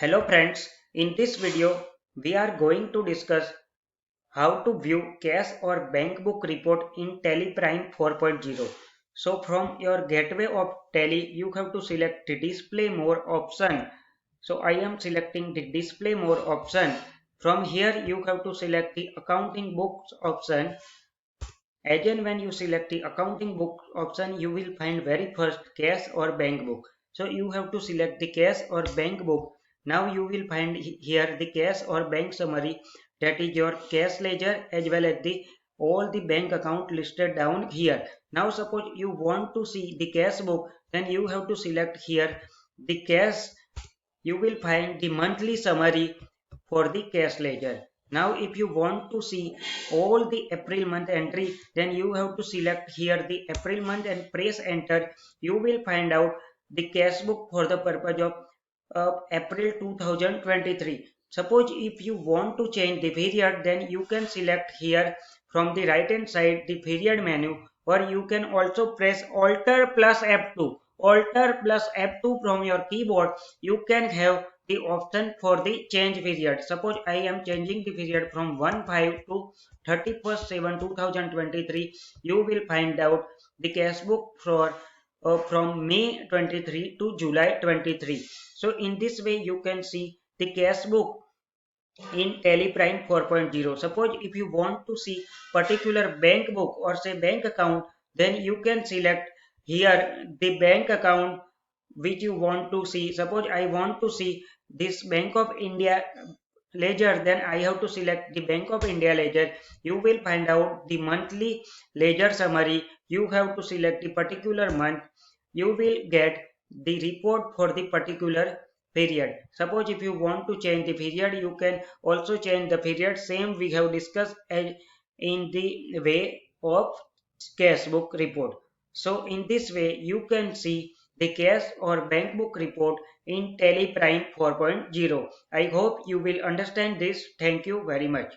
Hello friends, in this video we are going to discuss how to view cash or bank book report in Tally Prime 4.0. So from your gateway of Tally you have to select the display more option. So I am selecting the display more option. From here you have to select the accounting books option. Again, when you select the accounting book option, you will find very first cash or bank book. So you have to select the cash or bank book. Now you will find here the cash or bank summary, that is your cash ledger as well as the all the bank account listed down here. Now suppose you want to see the cash book, then you have to select here the cash. You will find the monthly summary for the cash ledger. Now if you want to see all the April month entry, then you have to select here the April month and press enter. You will find out the cash book for the purpose of April 2023. Suppose if you want to change the period, then you can select here from the right hand side the period menu, or you can also press Alter plus F2. Alter plus F2 from your keyboard. You can have the option for the change period. Suppose I am changing the period from 1/5 to 31st 7 2023. You will find out the cash book for from May 23 to July 23. So in this way you can see the cash book in Tally Prime 4.0. Suppose if you want to see particular bank book or say bank account, then you can select here the bank account which you want to see. Suppose I want to see this Bank of India ledger, then I have to select the Bank of India ledger. You will find out the monthly ledger summary. You have to select the particular month. You will get the report for the particular period. Suppose if you want to change the period, you can also change the period. Same we have discussed as in the way of cash book report. So in this way you can see the cash or bank book report in Tally Prime 4.0. I hope you will understand this. Thank you very much.